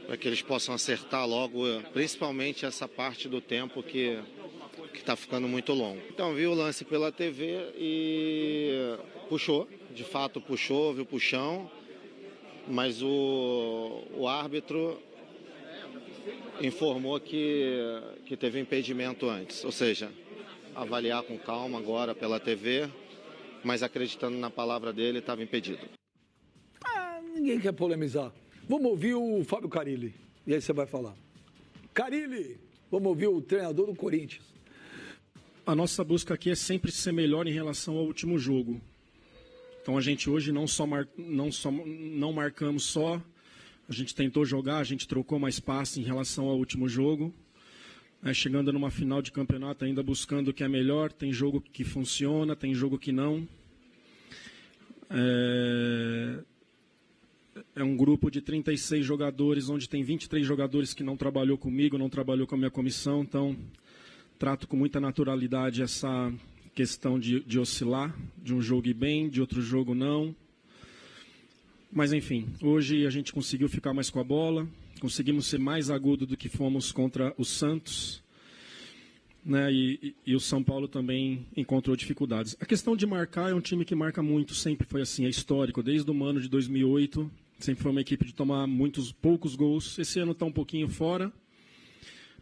para que eles possam acertar logo, principalmente essa parte do tempo que está ficando muito longo. Então, vi o lance pela TV e puxou, de fato puxou, houve o puxão, mas o árbitro informou que teve impedimento antes, ou seja, avaliar com calma agora pela TV, mas acreditando na palavra dele, estava impedido. Ninguém quer polemizar. Vamos ouvir o Fábio Carille, e aí você vai falar. Carille, vamos ouvir o treinador do Corinthians. A nossa busca aqui é sempre ser melhor em relação ao último jogo. Então a gente hoje não marcamos só, a gente tentou jogar, a gente trocou mais passe em relação ao último jogo. Chegando numa final de campeonato ainda buscando o que é melhor, tem jogo que funciona, tem jogo que não. É um grupo de 36 jogadores, onde tem 23 jogadores que não trabalhou comigo, não trabalhou com a minha comissão, então trato com muita naturalidade essa questão de oscilar, de um jogo ir bem, de outro jogo não. Mas enfim, hoje a gente conseguiu ficar mais com a bola, conseguimos ser mais agudo do que fomos contra o Santos, né? E o São Paulo também encontrou dificuldades. A questão de marcar é um time que marca muito, sempre foi assim, é histórico, desde o ano de 2008, sempre foi uma equipe de tomar poucos gols. Esse ano está um pouquinho fora,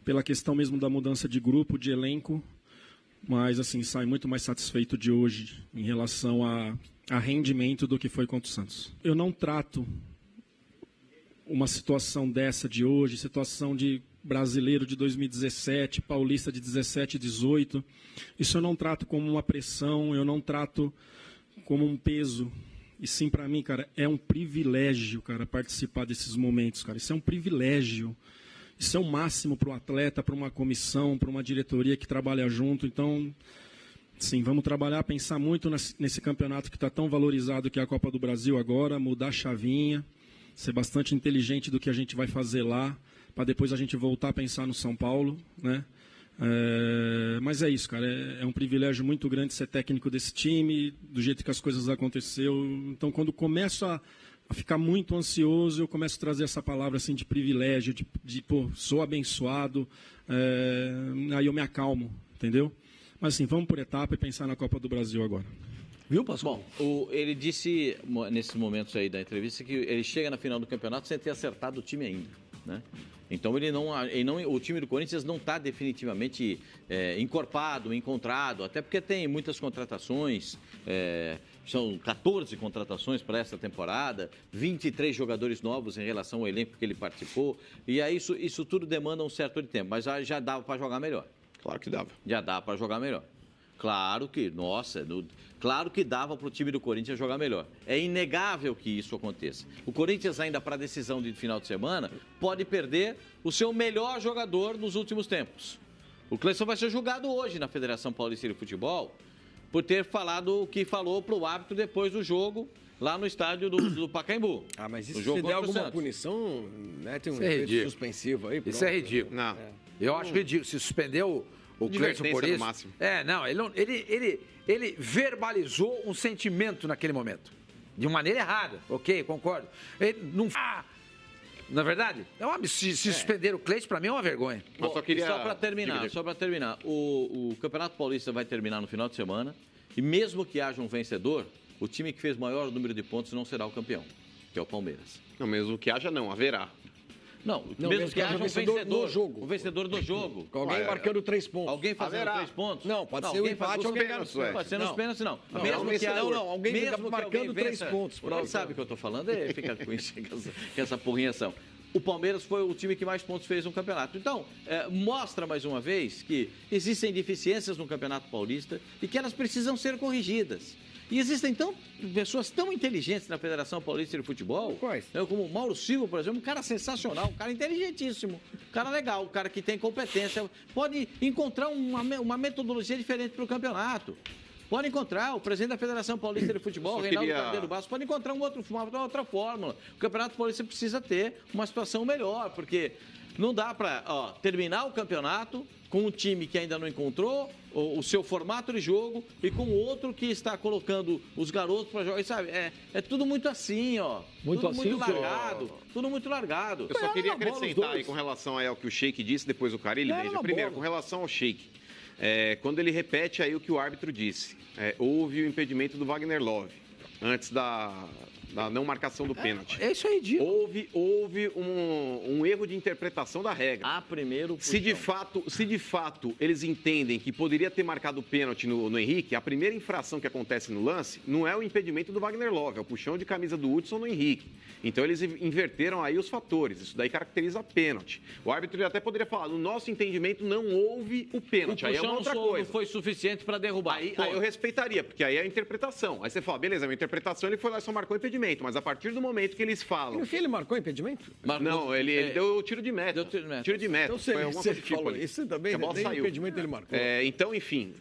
pela questão mesmo da mudança de grupo, de elenco, mas assim, sai muito mais satisfeito de hoje em relação a rendimento do que foi contra o Santos. Eu não trato uma situação dessa de hoje, situação de brasileiro de 2017, paulista de 17 e 18, isso eu não trato como uma pressão, eu não trato como um peso. E sim, para mim, cara, é um privilégio, cara, participar desses momentos, cara. Isso é um privilégio. Isso é o máximo para o atleta, para uma comissão, para uma diretoria que trabalha junto. Então, sim, vamos trabalhar, pensar muito nesse campeonato que está tão valorizado que é a Copa do Brasil agora, mudar a chavinha, ser bastante inteligente do que a gente vai fazer lá, para depois a gente voltar a pensar no São Paulo, né? Mas é isso, cara, é um privilégio muito grande ser técnico desse time, do jeito que as coisas aconteceu. Então, quando começo a ficar muito ansioso, eu começo a trazer essa palavra assim de privilégio, pô, sou abençoado, aí eu me acalmo, entendeu? Mas assim, vamos por etapa e pensar na Copa do Brasil agora. Viu, Pascoal? Bom, ele disse nesses momentos aí da entrevista que ele chega na final do campeonato sem ter acertado o time ainda, né? Então o time do Corinthians não está definitivamente encorpado, encontrado, até porque tem muitas contratações, são 14 contratações para essa temporada, 23 jogadores novos em relação ao elenco que ele participou, e aí isso tudo demanda um certo tempo, mas já dava para jogar melhor. Claro que dava. Já dá para jogar melhor. Claro que, claro que dava para o time do Corinthians jogar melhor. É inegável que isso aconteça. O Corinthians ainda para a decisão de final de semana pode perder o seu melhor jogador nos últimos tempos. O Cleison vai ser julgado hoje na Federação Paulista de Futebol por ter falado o que falou para o árbitro depois do jogo lá no estádio do Pacaembu. Mas isso se der alguma punição, né, tem um efeito suspensivo aí. Isso é ridículo. Não. Eu acho ridículo. Se suspendeu o Cleison por isso. Ele verbalizou um sentimento naquele momento. De maneira errada. Ok, concordo. Ele não. Não é verdade? Se suspender o Cleison, para mim é uma vergonha. Bom, só para terminar, o Campeonato Paulista vai terminar no final de semana. E mesmo que haja um vencedor, o time que fez maior número de pontos não será o campeão, que é o Palmeiras. Não, mesmo que haja, não. Haverá. Não, mesmo que haja um vencedor do jogo. O vencedor do jogo. Alguém marcando 3 pontos. Alguém fazendo 3 pontos? Não, pode ser o empate ou alguém nos pênaltis. Pode ser nos pênaltis, não. Alguém marcando 3 pontos. Sabe o que eu estou falando? Fica com essa porrinhação. O Palmeiras foi o time que mais pontos fez no campeonato. Então, mostra mais uma vez que existem deficiências no Campeonato Paulista e que elas precisam ser corrigidas. E existem pessoas tão inteligentes na Federação Paulista de Futebol, como o Mauro Silva, por exemplo, um cara sensacional, um cara inteligentíssimo, um cara legal, um cara que tem competência, pode encontrar uma metodologia diferente para o campeonato. Pode encontrar, o presidente da Federação Paulista de Futebol, Reinaldo Carneiro Bastos, pode encontrar uma outra fórmula. O Campeonato Paulista precisa ter uma situação melhor, porque não dá para terminar o campeonato com um time que ainda não encontrou o seu formato de jogo e com outro que está colocando os garotos para jogar, sabe? É tudo muito assim, ó. Muito tudo assim, muito largado. Tudo muito largado. Eu só queria acrescentar aí com relação ao que o Sheik disse, depois o Carille, veja. Primeiro, com relação ao Sheik, quando ele repete aí o que o árbitro disse, houve o impedimento do Wagner Love, antes da não marcação do pênalti. É isso aí, Diego. Houve um erro de interpretação da regra. Primeiro se de fato eles entendem que poderia ter marcado o pênalti no Henrique, a primeira infração que acontece no lance não é o impedimento do Wagner Love, é o puxão de camisa do Hudson no Henrique. Então eles inverteram aí os fatores, isso daí caracteriza pênalti. O árbitro até poderia falar, no nosso entendimento não houve o pênalti, aí é uma outra coisa. Não foi suficiente para derrubar. Aí eu respeitaria, porque aí é a interpretação. Aí você fala, beleza, a minha interpretação, ele foi lá e só marcou o impedimento, mas a partir do momento que eles falam... No fim, ele marcou impedimento? Não, ele deu tiro de meta. Tiro de meta. Então, foi alguma coisa que falou isso também, a bola nem saiu. Impedimento ele marcou. Então, enfim,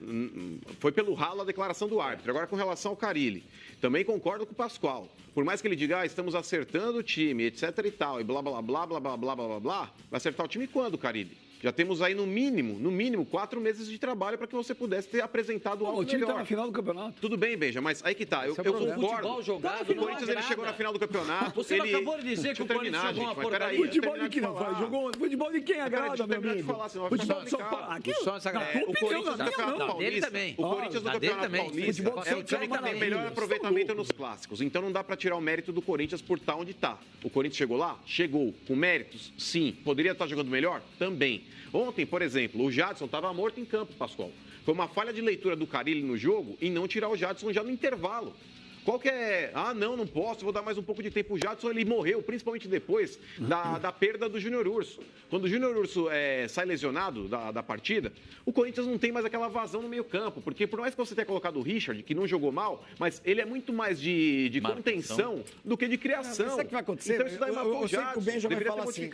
foi pelo ralo a declaração do árbitro. Agora, com relação ao Carille, também concordo com o Pascoal. Por mais que ele diga, estamos acertando o time, etc e tal, e blá, blá, blá, blá, blá, blá, blá, blá, vai acertar o time quando, Carille? Já temos aí, no mínimo, 4 meses de trabalho para que você pudesse ter apresentado algo melhor. O time está na final do campeonato. Tudo bem, Beija, mas aí que tá. Eu concordo. Jogado, o Corinthians ele chegou na final do campeonato. Você acabou de dizer que o Corinthians jogou uma porcaria. Futebol de quem não faz? Jogou futebol de quem agrada, meu amigo? Futebol de São Paulo. O Corinthians do Campeonato Paulista. O Corinthians do Campeonato Paulista é o time que tem melhor aproveitamento nos clássicos. Então não dá para tirar o mérito do Corinthians por estar onde está. O Corinthians chegou lá? Chegou. Com méritos? Sim. Poderia estar jogando melhor? Também. Ontem, por exemplo, o Jadson estava morto em campo, Pascoal. Foi uma falha de leitura do Carille no jogo em não tirar o Jadson já no intervalo. Qual que é? Não posso, vou dar mais um pouco de tempo. O Jadson, ele morreu, principalmente depois da perda do Júnior Urso. Quando o Júnior Urso sai lesionado da partida, o Corinthians não tem mais aquela vazão no meio campo, porque por mais que você tenha colocado o Richard, que não jogou mal, mas ele é muito mais de contenção do que de criação. Sabe o que vai acontecer? Então isso daí matou o Jadson. Eu sei que o Benja vai falar assim,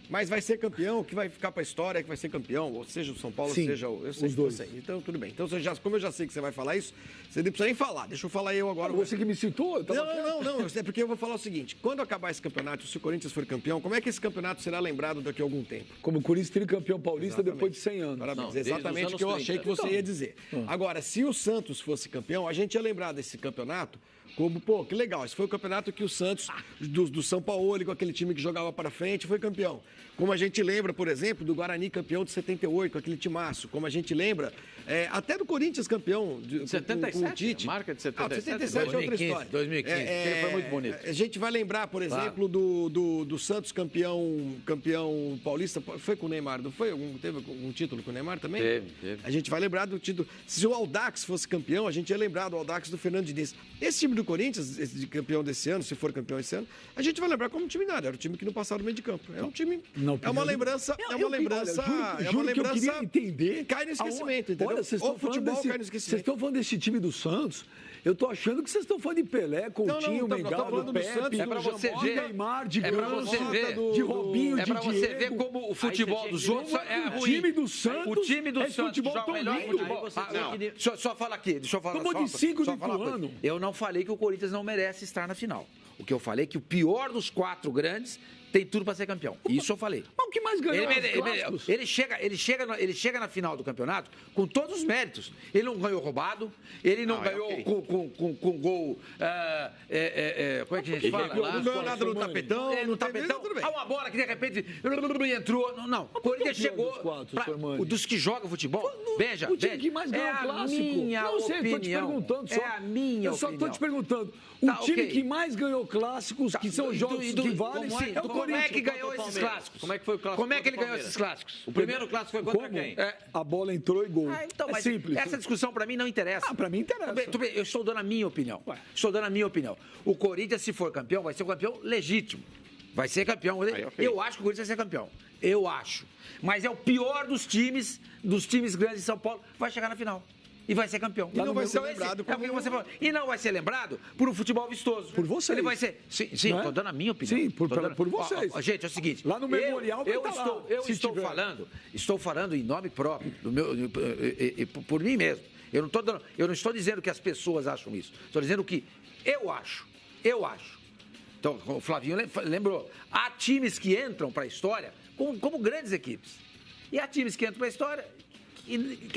mas vai ser campeão, que vai ficar para a história, que vai ser campeão, ou seja o São Paulo, Sim, seja os dois. Então, tudo bem. Então, como eu já sei que você vai falar isso, você não precisa nem falar. Deixa eu falar eu agora. Você que me citou? Não. É porque eu vou falar o seguinte. Quando acabar esse campeonato, se o Corinthians for campeão, como é que esse campeonato será lembrado daqui a algum tempo? Como o Corinthians tricampeão paulista depois de 100 anos. Parabéns. Exatamente o que eu achei que você ia dizer. Agora, se o Santos fosse campeão, a gente ia lembrar desse campeonato como, que legal. Esse foi o campeonato que o Santos, do São Paulo, com aquele time que jogava para frente, foi campeão. Como a gente lembra, por exemplo, do Guarani campeão de 78, com aquele timaço. Como a gente lembra, até do Corinthians campeão de 77, com o Tite. Marca de 77. 77 é outra história. 2015, ele foi muito bonito. A gente vai lembrar, por exemplo, do Santos campeão paulista. Foi com o Neymar, não foi? Teve um título com o Neymar também? Teve. A gente vai lembrar do título. Se o Audax fosse campeão, a gente ia lembrar do Audax do Fernando Diniz. Esse time do Corinthians, esse campeão desse ano, se for campeão esse ano, a gente vai lembrar como um time nada. Era o time que não passava no meio de campo. É um time... É uma lembrança... Juro que eu queria entender... Cai no esquecimento, entendeu? Olha, o futebol cai no esquecimento. Vocês estão falando desse time do Santos... Eu tô achando que vocês estão falando de Pelé, Coutinho, Mengaldo, Pepe, é pra você ver, Neymar, de Ganso, de Robinho, é pra você ver como o futebol dos outros é ruim. O time do Santos o time do Santos futebol joga melhor futebol. Só falar aqui, deixa eu falar. Tomou de 5 de ano. Eu não falei que o Corinthians não merece estar na final. O que eu falei é que o pior dos 4 grandes tem tudo para ser campeão. Isso eu falei. Mas o que mais ganhou? Ele chega na final do campeonato com todos os méritos. Ele não ganhou roubado, ele não ganhou com gol. Como é que a gente fala? Não ganhou nada no tapetão. No tapetão. Uma bola que de repente entrou. Não. O Corinthians chegou. Dos que jogam futebol. Veja. O time que mais ganhou o clássico. Não sei, estou te perguntando só. É a minha opinião. Eu só estou te perguntando. O time que mais ganhou clássicos, que são jogos que valem, é o Corinthians. Como é que ganhou esses clássicos? Como é que foi o clássico? Como é que ele ganhou esses clássicos? O primeiro clássico foi contra quem? A bola entrou e gol. Então, é simples. Essa discussão para mim não interessa. Para mim interessa. Eu estou dando a minha opinião. O Corinthians, se for campeão, vai ser um campeão legítimo. Vai ser campeão. Eu acho que o Corinthians vai ser campeão. Eu acho. Mas é o pior dos times grandes de São Paulo. Vai chegar na final. E vai ser campeão. E não vai ser lembrado E não vai ser lembrado por um futebol vistoso. Por vocês. Ele vai ser... Sim, estou dando a minha opinião. Sim, por vocês. Gente, é o seguinte... Lá no Memorial estou falando em nome próprio, por mim mesmo. Eu não estou dizendo que as pessoas acham isso. Estou dizendo que eu acho. Então, o Flavinho lembrou. Há times que entram para a história como grandes equipes. E há times que entram para a história,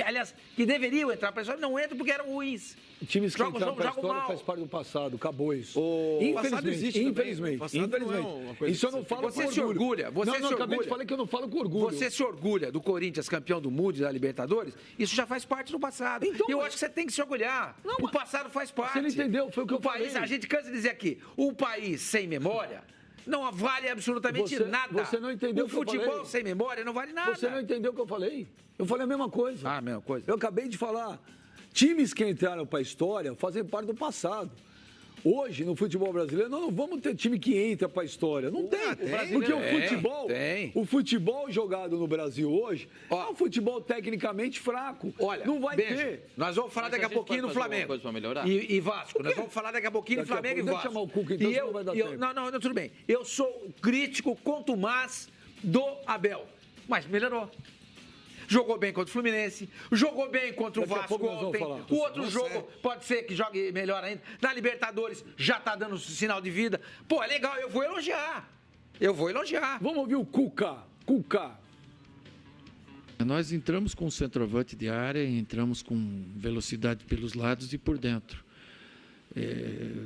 aliás, que deveriam entrar para a história, não entram porque eram ruins. Times que entraram para a história faz parte do passado, acabou isso. Infelizmente. Isso eu não falo você com se orgulho. Orgulha. Você se orgulha. Acabei de falar que eu não falo com orgulho. Você se orgulha do Corinthians campeão do mundo e da Libertadores? Isso já faz parte do passado. Então, eu acho que você tem que se orgulhar. Não, o passado faz parte. Você não entendeu, foi o que eu falei. A gente cansa de dizer aqui, um país sem memória não vale absolutamente nada. Você não entendeu o que eu falei. O futebol sem memória não vale nada. Você não entendeu o que eu falei. Eu falei a mesma coisa. A mesma coisa. Eu acabei de falar. Times que entraram para a história fazem parte do passado. Hoje, no futebol brasileiro, nós não vamos ter time que entra para a história. Não tem. Porque o futebol jogado no Brasil hoje é um futebol tecnicamente fraco. Olha, não vai ter. Nós vamos falar daqui a pouquinho do Flamengo. E Vasco. Nós vamos falar daqui a pouquinho do Flamengo e Vasco. Deixa chamar o Cuca, então, não vai dar tempo. Não, tudo bem. Eu sou crítico contumaz do Abel. Mas melhorou. Jogou bem contra o Fluminense, jogou bem contra o Vasco ontem. O outro jogo pode ser que jogue melhor ainda. Na Libertadores já tá dando sinal de vida. Pô, é legal, eu vou elogiar. Vamos ouvir o Cuca. Nós entramos com centroavante de área, entramos com velocidade pelos lados e por dentro.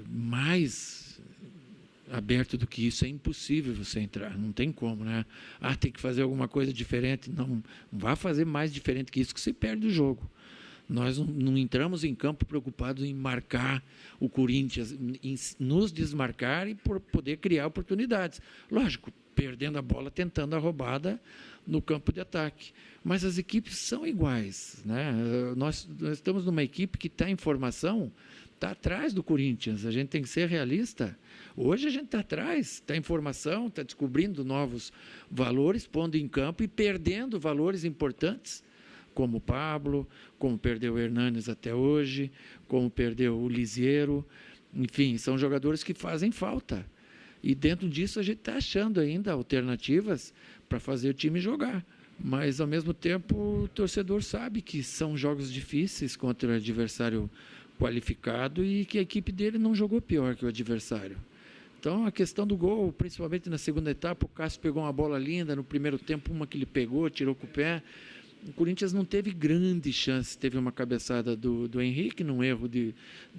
Mais aberto do que isso é impossível você entrar, não tem como, né? Tem que fazer alguma coisa diferente. Não vá fazer mais diferente que isso, que você perde o jogo. Nós não entramos em campo preocupados em marcar o Corinthians, em nos desmarcar e por poder criar oportunidades. Lógico, perdendo a bola, tentando a roubada no campo de ataque. Mas as equipes são iguais, né? Nós estamos numa equipe que está em formação, está atrás do Corinthians. A gente tem que ser realista. Hoje a gente está atrás, está em formação, está descobrindo novos valores, pondo em campo e perdendo valores importantes, como o Pablo, como perdeu o Hernanes até hoje, como perdeu o Lisieiro. Enfim, são jogadores que fazem falta. E dentro disso a gente está achando ainda alternativas para fazer o time jogar. Mas, ao mesmo tempo, o torcedor sabe que são jogos difíceis contra o adversário qualificado e que a equipe dele não jogou pior que o adversário. Então, a questão do gol, principalmente na segunda etapa, o Cássio pegou uma bola linda, no primeiro tempo uma que ele pegou, tirou com o pé. O Corinthians não teve grande chance, teve uma cabeçada do Henrique, num erro de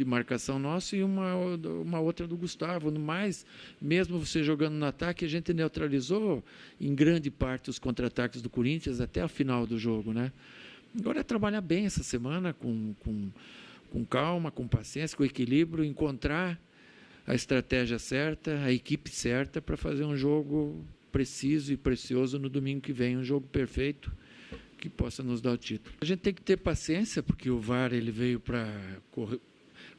marcação nosso, e uma outra do Gustavo. No mais, mesmo você jogando no ataque, a gente neutralizou em grande parte os contra-ataques do Corinthians até o final do jogo, né? Agora é trabalhar bem essa semana, com calma, com paciência, com equilíbrio, encontrar a estratégia certa, a equipe certa para fazer um jogo preciso e precioso no domingo que vem, um jogo perfeito que possa nos dar o título. A gente tem que ter paciência, porque o VAR ele veio para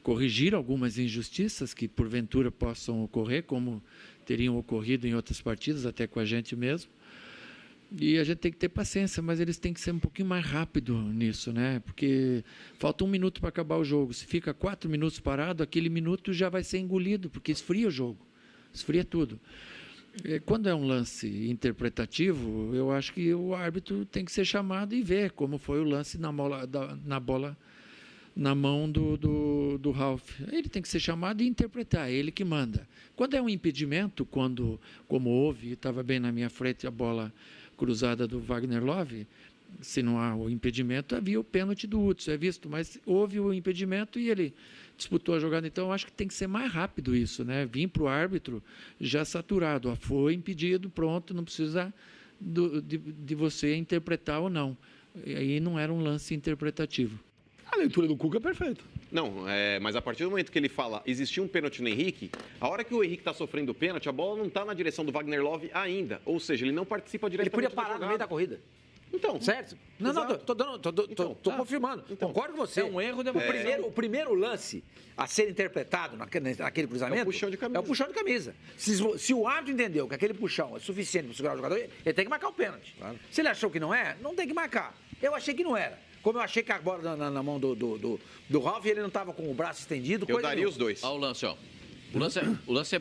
corrigir algumas injustiças que porventura possam ocorrer, como teriam ocorrido em outras partidas, até com a gente mesmo. E a gente tem que ter paciência, mas eles têm que ser um pouquinho mais rápido nisso, né? Porque falta 1 minuto para acabar o jogo. Se fica 4 minutos parado, aquele minuto já vai ser engolido, porque esfria o jogo, esfria tudo. Quando é um lance interpretativo, eu acho que o árbitro tem que ser chamado e ver como foi o lance na bola na mão do Ralf. Ele tem que ser chamado e interpretar, é ele que manda. Quando é um impedimento, como houve, estava bem na minha frente a bola cruzada do Wagner Love, se não há o impedimento, havia o pênalti do Hudson, é visto, mas houve o impedimento e ele disputou a jogada. Então, eu acho que tem que ser mais rápido isso, né? Vim para o árbitro já saturado, foi impedido, pronto, não precisa de você interpretar ou não. E aí não era um lance interpretativo. A leitura do Cuca é perfeita. Não, mas a partir do momento que ele fala existiu um pênalti no Henrique, a hora que o Henrique está sofrendo o pênalti, a bola não está na direção do Wagner Love ainda. Ou seja, ele não participa diretamente. Ele podia parar no meio da corrida. Então. Certo? Não, tô confirmando. Então, concordo com você. É um erro O primeiro lance a ser interpretado naquele cruzamento é o puxão de camisa. É o puxão de camisa. Se o árbitro entendeu que aquele puxão é suficiente para segurar o jogador, ele tem que marcar o pênalti. Claro. Se ele achou que não é, não tem que marcar. Eu achei que não era. Como eu achei que a bola na mão do Ralf, ele não estava com o braço estendido. Eu daria os dois. Olha o lance, ó. O lance é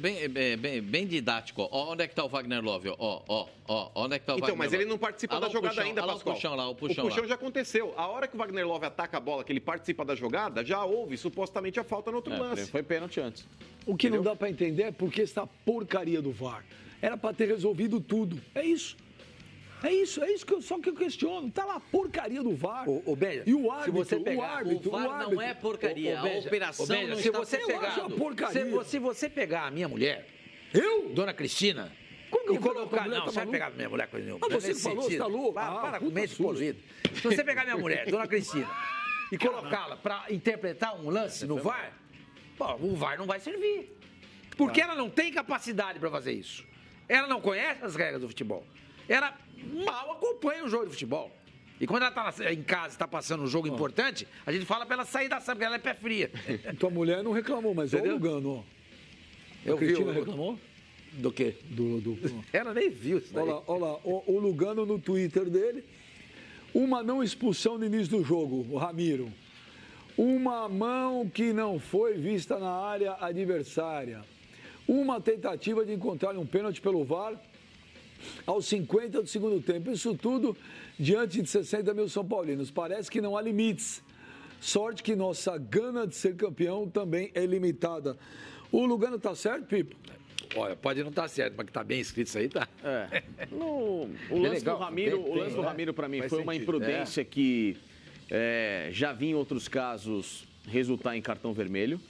bem didático. Ó, onde é que está o Wagner Love? Ó, onde é que está o Wagner Love? Então, mas ele não participa da jogada ainda, Pascoal. O puxão já aconteceu. A hora que o Wagner Love ataca a bola, que ele participa da jogada, já houve supostamente a falta no outro lance. Foi pênalti antes. O que não dá para entender é porque essa porcaria do VAR era para ter resolvido tudo. É isso. É isso que eu questiono. Tá lá a porcaria do VAR. Benja, e o árbitro, se você pegar, o VAR não é porcaria. A operação não se está você pegar, se você pegar a minha mulher, Dona Cristina, e colocar... Não, você vai pegar a minha mulher coisa nenhuma. Mas você que falou, você tá louco? Para com mente poluída. Se você pegar a minha mulher, Dona Cristina, e colocá-la para interpretar um lance no VAR, o VAR não vai servir. Porque ela não tem capacidade para fazer isso. Ela não conhece as regras do futebol. Ela mal acompanha o jogo de futebol. E quando ela está em casa, está passando um jogo importante, a gente fala para ela sair da sala, porque ela é pé fria. Tua mulher não reclamou, mas olha o Lugano, ó. A Cristina reclamou? Do quê? Ela nem viu isso daí. Olha lá, o Lugano no Twitter dele. Uma não expulsão no início do jogo, o Ramiro. Uma mão que não foi vista na área adversária. Uma tentativa de encontrar um pênalti pelo VAR aos 50 do segundo tempo. Isso tudo diante de 60 mil São Paulinos. Parece que não há limites. Sorte que nossa gana de ser campeão também é limitada. O Lugano tá certo, Pipo? Olha, pode não estar certo, mas que tá bem escrito isso aí, tá? O lance do Ramiro, para mim, foi uma imprudência que já vi em outros casos resultar em cartão vermelho.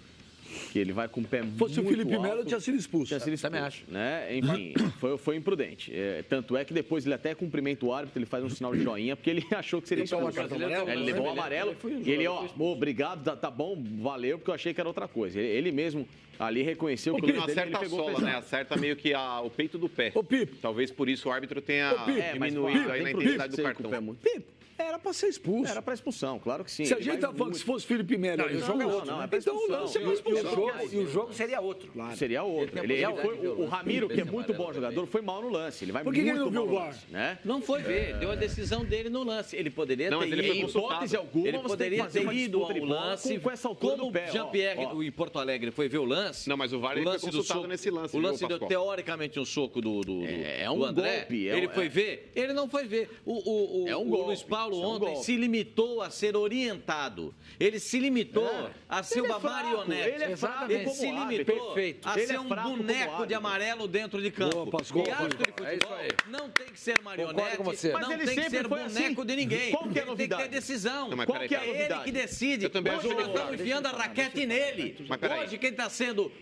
Que ele vai com o pé muito alto. Fosse o Felipe Melo, tinha sido expulso. Também acho. Né? Enfim, foi imprudente. Tanto é que depois ele até cumprimenta o árbitro, ele faz um sinal de joinha, porque ele achou que seria expulso. Ele levou o amarelo e ele, obrigado, tá bom, valeu, porque eu achei que era outra coisa. Ele mesmo ali reconheceu que ele não acerta a sola, né? Acerta meio que o peito do pé. Talvez por isso o árbitro tenha diminuído aí na intensidade do cartão. Pipo, era para ser expulso. Era para expulsão, claro que sim. Se a gente tá falando que se fosse Felipe Melo, o jogo é outro. Então o lance é expulsão. E o jogo seria outro. Claro. Seria outro. O Ramiro, que é muito bom jogador, foi mal no lance. Ele vai por que ele não viu o VAR? Né? Não foi ver, deu a decisão dele no lance. Ele poderia ter ido, em hipótese alguma, ele poderia ter ido ao lance com essa altura do pé. Jean-Pierre, em Porto Alegre, foi ver o lance. Não, mas o VAR ele foi consultado nesse lance. O lance deu teoricamente um soco do André. Golpe. Ele foi ver? Ele não foi ver. O Luiz Paulo ontem se limitou a ser orientado. Ele se limitou a ser uma marionete. Ele se limitou a ser um boneco de amarelo dentro de campo. E árbitro de futebol não tem que ser marionete, não tem que ser boneco de ninguém. Qual que é a novidade? Tem que ter decisão. Qual que é a ele que decide. Hoje nós estamos enfiando a raquete nele.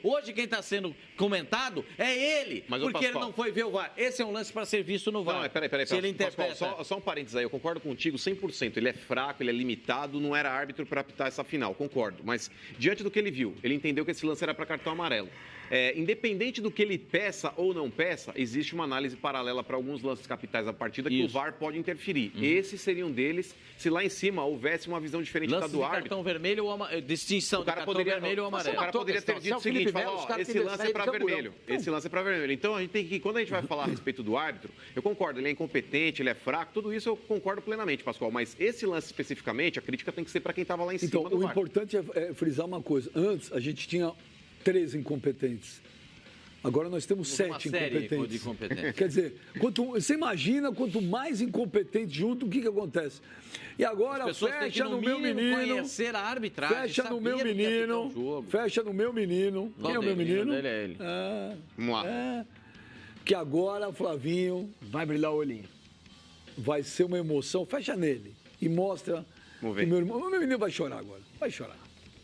Hoje quem está sendo comentado é ele, porque ele não foi ver o VAR. Esse é um lance para ser visto no VAR. Não, peraí. Se ele interpreta. Só um parênteses aí, eu concordo contigo 100%. Ele é fraco, ele é limitado, não era árbitro para apitar essa final, concordo. Mas diante do que ele viu, ele entendeu que esse lance era para cartão amarelo. Independente do que ele peça ou não peça, existe uma análise paralela para alguns lances capitais da partida que o VAR pode interferir. Esse seria um deles, se lá em cima houvesse uma visão diferente da do árbitro. Cartão vermelho ou distinção de cartão vermelho ou amarelo. O cara poderia ter dito o seguinte, esse lance é para vermelho. Esse lance é para vermelho. Então a gente tem que, quando a gente vai falar a respeito do árbitro, eu concordo, ele é incompetente, ele é fraco, tudo isso eu concordo plenamente, Pascoal. Mas esse lance especificamente, a crítica tem que ser para quem estava lá em cima do VAR. Então, o importante é frisar uma coisa. Antes, a gente tinha 3 incompetentes. Agora nós temos 7 incompetentes. Quer dizer, você imagina quanto mais incompetente junto, o que acontece? E agora fecha no meu menino. Conhecer a arbitragem, fecha no meu menino. Fecha no meu menino. Quem é o meu menino? Ele é ele. Vamos lá. Que agora o Flavinho vai brilhar o olhinho. Vai ser uma emoção. Fecha nele e mostra. Vamos ver. O meu menino vai chorar agora. Vai chorar.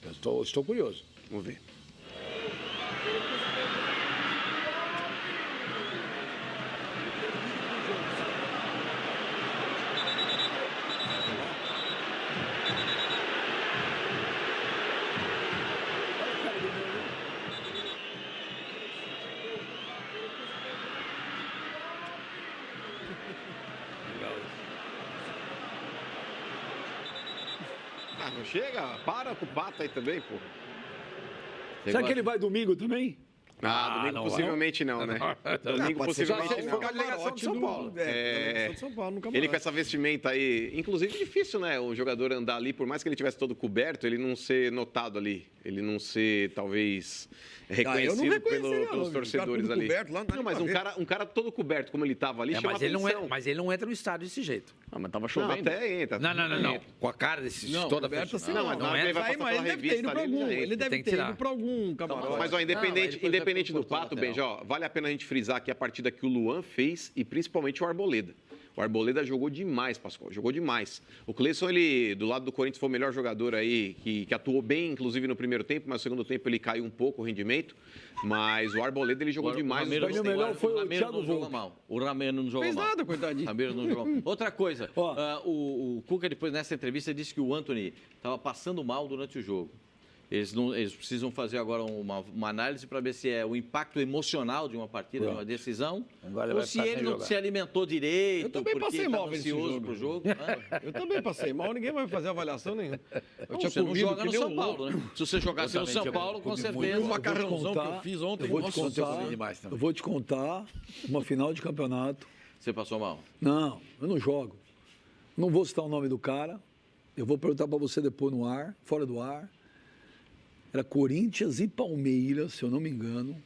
Eu estou curioso. Vamos ver. Não chega? Para com o pato aí também, pô. Será que ele vai domingo também? Domingo possivelmente não, né? Domingo possivelmente não. A delegação de São Paulo. Ele com essa vestimenta aí, inclusive difícil, né? O jogador andar ali, por mais que ele tivesse todo coberto, ele não ser notado ali. Ele não ser, talvez, reconhecido pelos torcedores ali. Não, mas um cara todo coberto, como ele estava ali, chama atenção. Mas ele não entra no estádio desse jeito. Mas tava chovendo. Não, até entra. Não. Com a cara desse toda aberto assim. Não, ele vai passar pela revista ali. Ele deve ter ido para algum camarote. Mas, ó, independente do Pato, Benja, vale a pena a gente frisar aqui a partida que o Luan fez e principalmente o Arboleda. O Arboleda jogou demais, Pascoal, jogou demais. O Cleison, ele, do lado do Corinthians, foi o melhor jogador aí, que atuou bem, inclusive, no primeiro tempo, mas no segundo tempo ele caiu um pouco o rendimento. Mas o Arboleda, ele jogou demais. O melhor foi o Thiago Volpe. O Ramiro não jogou mal. Fez nada, coitadinho. O Ramiro não jogou mal. Outra coisa, o Cuca, depois, nessa entrevista, disse que o Antony estava passando mal durante o jogo. Eles precisam fazer agora uma análise para ver se é o impacto emocional de uma partida, de uma decisão, ou se ele não se alimentou direito. Eu também passei mal ansioso pro jogo. Eu também passei mal, ninguém vai fazer avaliação nenhuma. Você não joga no São Paulo, né? Se você jogasse no São Paulo, com certeza. O macarrãozão que eu fiz ontem, eu vou te contar uma final de campeonato. Você passou mal? Não, eu não jogo. Não vou citar o nome do cara. Eu vou perguntar para você depois no ar, fora do ar. Era Corinthians e Palmeiras, se eu não me engano.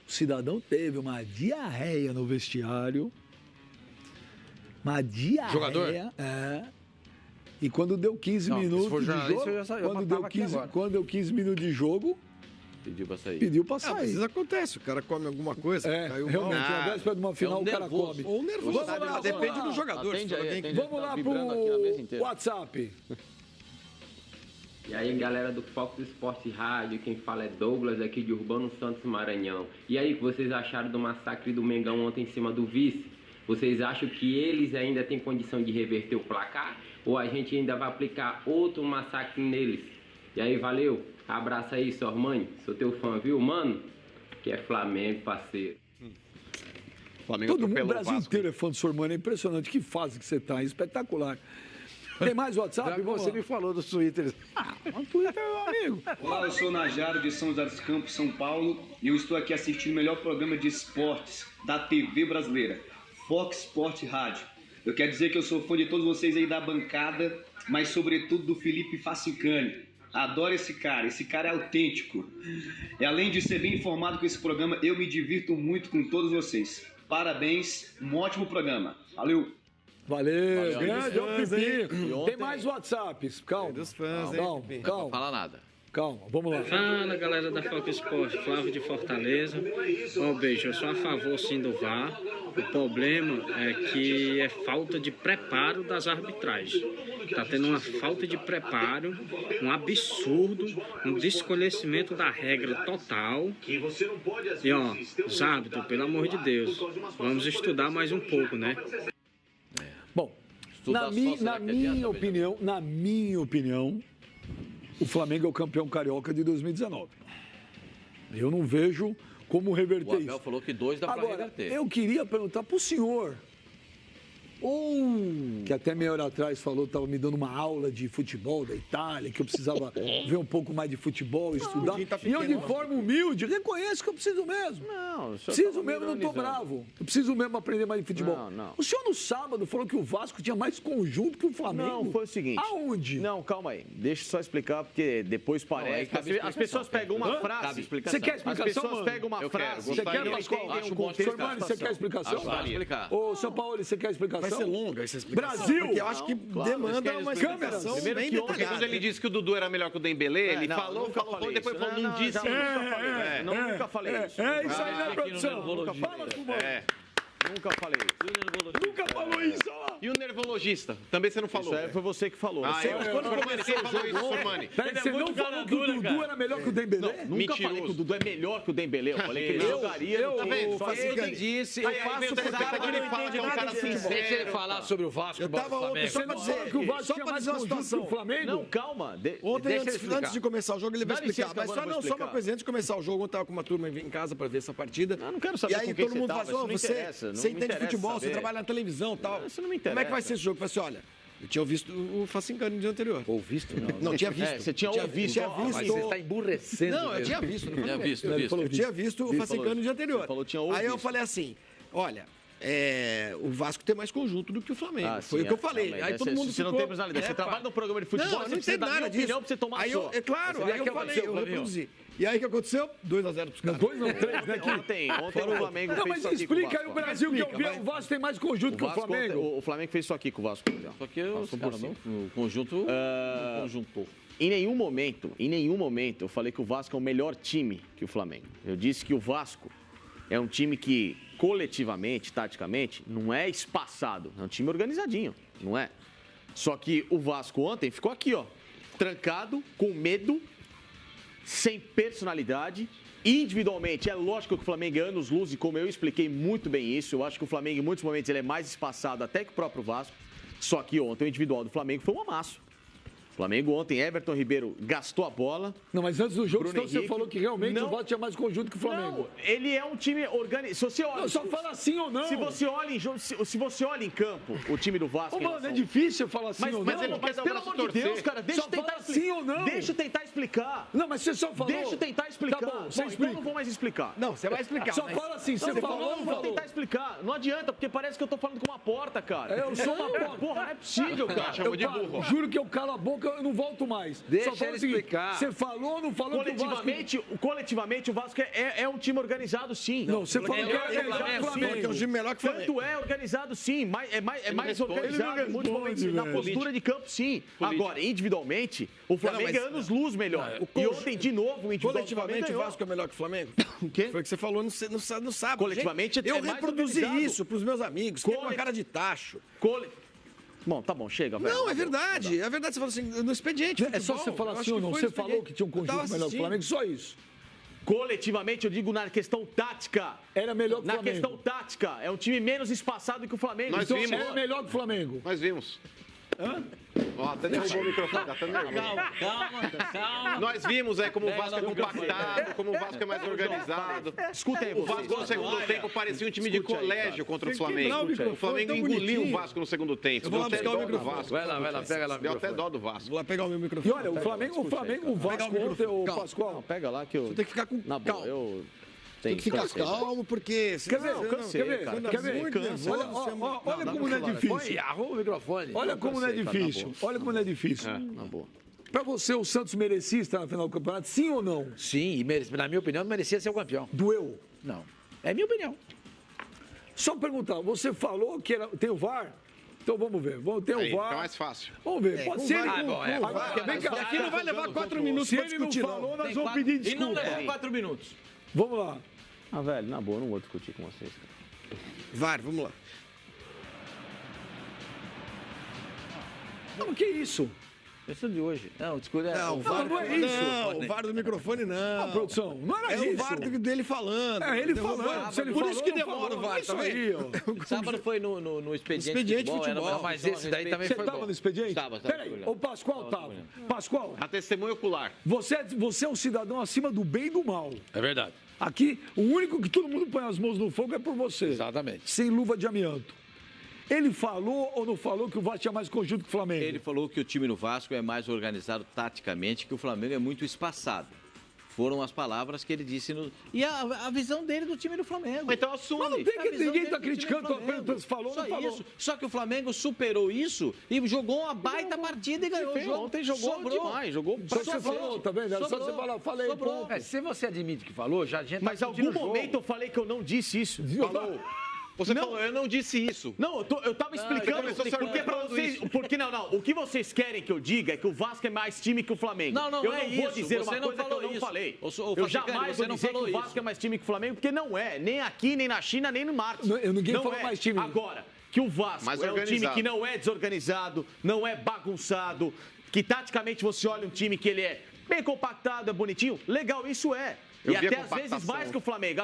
O cidadão teve uma diarreia no vestiário. Uma diarreia. Jogador? É. E quando deu 15 minutos de jogo, quando deu 15 minutos de jogo, pediu pra sair. Pediu pra sair. Às vezes acontece, o cara come alguma coisa, caiu realmente, na véspera de uma final, o cara come. Ou nervoso. Depende do jogador. Vamos lá pro WhatsApp. E aí, galera do Foco do Esporte Rádio, quem fala é Douglas, aqui de Urbano Santos, Maranhão. E aí, o que vocês acharam do massacre do Mengão ontem em cima do vice? Vocês acham que eles ainda têm condição de reverter o placar? Ou a gente ainda vai aplicar outro massacre neles? E aí, valeu? Abraço aí, Sormani. Sou teu fã, viu, mano? Que é Flamengo, parceiro. Flamengo todo mundo, o Brasil inteiro é fã do Sormani. É impressionante. Que fase que você tá, espetacular. Tem mais WhatsApp? Você me falou dos Twitter. O Twitter é meu amigo. Olá, eu sou Najaro de São José dos Campos, São Paulo, e eu estou aqui assistindo o melhor programa de esportes da TV brasileira, Fox Sport Rádio. Eu quero dizer que eu sou fã de todos vocês aí da bancada, mas sobretudo do Felipe Fassicani. Adoro esse cara é autêntico. E além de ser bem informado com esse programa, eu me divirto muito com todos vocês. Parabéns, um ótimo programa. Valeu! Valeu, grande, Pipi. Tem mais WhatsApps, calma. Dos fãs, calma. Não fala nada. Calma, vamos lá. Fala, galera da Foco Esporte, Flávio de Fortaleza. Beijo, eu sou a favor sim do VAR. O problema é que é falta de preparo das arbitragens. Tá tendo uma falta de preparo, um absurdo, um desconhecimento da regra total. E ó, os árbitros, pelo amor de Deus, vamos estudar mais um pouco, né? Bom, na minha opinião, o Flamengo é o campeão carioca de 2019. Eu não vejo como reverter isso. O Abel falou que 2 dá para reverter. Eu queria perguntar para o senhor, que até meia hora atrás falou, estava me dando uma aula de futebol da Itália, que eu precisava ver um pouco mais de futebol, estudar. E eu, de forma humilde, reconheço que eu preciso mesmo. Preciso mesmo, não estou bravo. Eu preciso mesmo aprender mais de futebol. O senhor, no sábado, falou que o Vasco tinha mais conjunto que o Flamengo. Não, foi o seguinte. Aonde? Não, calma aí. Deixa eu só explicar, porque depois parece. As pessoas pegam uma frase. Você quer explicação? As pessoas pegam uma frase. Você quer, Pascoal? Sormani, você quer explicação? Ô, São Paulo, você quer explicação? Vai ser longa essa explicação. Brasil! Porque eu acho que demanda uma explicação bem detalhada. Quando ele disse que o Dudu era melhor que o Dembélé, ele falou, depois falou, não disse. Nunca falei isso. É isso aí, né, produção? Fala com o mano. Nunca falei isso. Nunca falou isso, olha lá. E o nervologista? Também você não falou. Isso aí foi você que falou. Quando comecei a falar isso, Sormani. Você não falou que o Dudu era melhor que o Dembélé? Nunca falei que o Dudu é melhor que o Dembélé. Eu falei que ele jogaria. Tá vendo? Ele disse, eu faço por cara que ele fala que é um cara sincero. Deixa ele falar sobre o Vasco. Eu tava ontem só pra dizer que o Vasco tinha mais uma situação. Flamengo? Não, calma. Ontem, antes de começar o jogo, ele vai explicar. Mas só uma coisa, antes de começar o jogo, eu tava com uma turma em casa pra ver essa partida. Não quero saber. E aí todo mundo falou, você entende futebol, você trabalha na televisão e tal. Isso não me interessa. Como é que vai ser esse jogo? Eu falei assim, olha, eu tinha visto o Facincani no dia anterior. Ouvisto? Não, tinha visto. Você tinha ouvido. Mas você está emburrecendo. Não, eu tinha visto. Eu tinha visto o Facincani no dia anterior. Aí eu falei assim, olha... o Vasco tem mais conjunto do que o Flamengo. Foi o que eu falei. Aí todo mundo Você não tem personalidade. Você trabalha num programa de futebol, não tem nada disso. Pra você tomar aí eu falei, eu reproduzi. E aí o que aconteceu? 2-0 pros caras. 2 não, 3, né? Ontem o Flamengo fez isso aqui. Mas explica aí o Brasil que eu vi. O Vasco tem mais conjunto que o Flamengo. O Flamengo fez isso aqui com o Vasco. Só que o conjunto... Em nenhum momento, eu falei que o Vasco é o melhor time que o Flamengo. Eu disse que o Vasco é um time que, coletivamente, taticamente, não é espaçado. É um time organizadinho, não é? Só que o Vasco ontem ficou aqui, ó, trancado, com medo, sem personalidade. Individualmente, é lógico que o Flamengo é anos-luz, e como eu expliquei muito bem isso, eu acho que o Flamengo, em muitos momentos, ele é mais espaçado até que o próprio Vasco. Só que ontem o individual do Flamengo foi um amasso. O Flamengo ontem, Everton Ribeiro gastou a bola. Não, mas antes do jogo, então você falou que realmente o Vasco tinha mais conjunto que o Flamengo. Não, ele é um time organizado. Se você olha, só fala sim ou não. Se você olha em jogo, se você olha em campo, o time do Vasco. Ô, mano, é difícil falar sim ou não. Mas pelo amor de Deus, cara, deixa eu tentar explicar. Sim ou não? Deixa eu tentar explicar. Não, mas você só falou. Deixa eu tentar explicar. Tá bom, você então eu não vou mais explicar. Não, você vai explicar. Só fala assim, você falou ou não vou tentar explicar. Não adianta, porque parece que eu tô falando com uma porta, cara. Eu sou uma porta. Porra, não é possível, cara. Chamou de burro. Juro que eu calo a boca, eu não volto mais. Deixa ele explicar. Você falou ou não falou Coletivamente, o Vasco é um time organizado, sim. Não, você falou que é um time melhor que o Flamengo. Tanto é organizado, sim. É mais organizado em muitos momentos. Na postura de campo, sim. Agora, individualmente, o Flamengo é anos-luz melhor. E ontem, de novo, o individual coletivamente, o Vasco é melhor que o Flamengo? O quê? Foi o que você falou no sábado. Coletivamente, eu reproduzi isso pros meus amigos. Com uma cara de tacho. Bom, tá bom, chega, velho. Não, é verdade. É verdade, você falou assim, no expediente. É só você falar assim ou não. Você falou que tinha um conjunto melhor que o Flamengo, só isso. Coletivamente, eu digo na questão tática. Era melhor que o Flamengo. Na questão tática, é um time menos espaçado que o Flamengo. Nós vimos. Era melhor que o Flamengo. Nós vimos. Hã? Ó, até derrubou o microfone, tá calma. Nós vimos como o Vasco é compactado, como o Vasco é mais organizado. Escuta aí, o Vasco no segundo tempo parecia um time de colégio contra o Flamengo. O Flamengo engoliu o Vasco no segundo tempo. Eu vou lá buscar o microfone. Vai lá, pega lá. Deu até dó do Vasco. Vou lá pegar o meu microfone. E olha, o Flamengo, o Vasco ontem, o Pascoal. Pega lá que eu... Você tem que ficar com calma. Tem que ficar calmo, porque... Quer ver? Olha como não é difícil. Arruma o microfone. Olha como não é difícil. Olha como não é difícil. Na boa. Pra você, o Santos merecia estar na final do campeonato, sim ou não? Sim, na minha opinião, merecia ser o campeão. Doeu? Não. É minha opinião. Só perguntar, você falou que tem o VAR? Então vamos ver. Tem o VAR. Fica mais fácil. Vamos ver. Pode ser ele Aqui não vai levar 4 minutos pra discutir, não. Se ele não falou, nós vamos pedir desculpa. E não levou 4 minutos. Vamos lá. Ah, velho, na boa, eu não vou discutir com vocês, cara. VAR, vamos lá. Não, que isso? Isso de hoje. Não, discutir. Não, o VAR não é isso. Não, o VAR do microfone não. Não, produção, não era isso. É o VAR dele falando. É ele falando. Se ele Por falou, isso que demora o VAR, tá vendo? Sábado foi no expediente, expediente de futebol. Mas esse daí também Você foi estava no expediente? Tava. Peraí, o Pascoal estava. Pascoal, A testemunha ocular. você é um cidadão acima do bem e do mal. É verdade. Aqui, o único que todo mundo põe as mãos no fogo é por você. Exatamente. Sem luva de amianto. Ele falou ou não falou que o Vasco tinha mais conjunto que o Flamengo? Ele falou que o time no Vasco é mais organizado taticamente, que o Flamengo é muito espaçado. Foram as palavras que ele disse. E a visão dele do time do Flamengo. Então assume. Mas não tem que ninguém está criticando, apenas falou, só não falou. isso. Só que o Flamengo superou isso e jogou uma baita partida e ganhou o jogo. Ontem jogou demais, jogou Só você falou, tá vendo? Só você falou, falei. Se você admite que falou, já a gente Mas em algum momento eu falei que eu não disse isso. Falou. Você falou, eu não disse isso. Não, eu tava explicando. Porque pra vocês. Porque não. O que vocês querem que eu diga é que o Vasco é mais time que o Flamengo. Não, eu não é não vou isso. dizer Você uma não coisa que eu não isso. falei. Eu jamais vou dizer que o Vasco é mais time que o Flamengo, porque não é. Nem aqui, nem na China, nem no Marte. Ninguém falou mais time. Agora, que o Vasco é um time que não é desorganizado, não é bagunçado, que taticamente você olha um time que ele é bem compactado, é bonitinho, legal, isso é. E até às vezes mais que o Flamengo.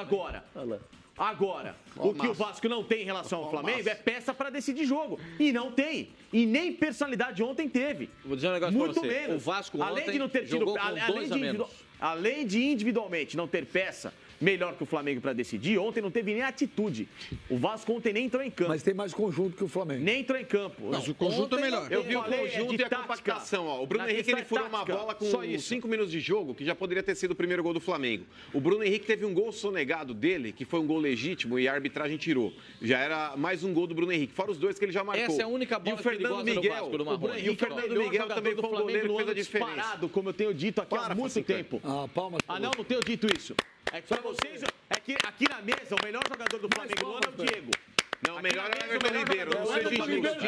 Agora, o que o Vasco não tem em relação ao Flamengo é peça para decidir jogo. E não tem. E nem personalidade ontem teve. Vou dizer um negócio muito pra você. menos. O Vasco além ontem de não ter tido, jogou com 2 a menos. Além de individualmente não ter peça melhor que o Flamengo para decidir, ontem não teve nem atitude. O Vasco ontem nem entrou em campo. Mas tem mais conjunto que o Flamengo. Nem entrou em campo. Mas o conjunto é melhor. Eu vi o conjunto e a compactação. Ó. O Bruno Henrique ele furou uma bola com 5 minutos de jogo, que já poderia ter sido o primeiro gol do Flamengo. O Bruno Henrique teve um gol sonegado dele, que foi um gol legítimo e a arbitragem tirou. Já era mais um gol do Bruno Henrique, fora os 2 que ele já marcou. Essa é a única bola que ele gosta do Vasco, do Marrone. E o Fernando Miguel também foi um goleiro que fez a diferença. Disparado, como eu tenho dito aqui há muito tempo. Não tenho dito isso. É que pra vocês, aqui na mesa, o melhor jogador do Flamengo do ano é o Diego. Não, o melhor é o Everton Ribeiro, não seja injusto.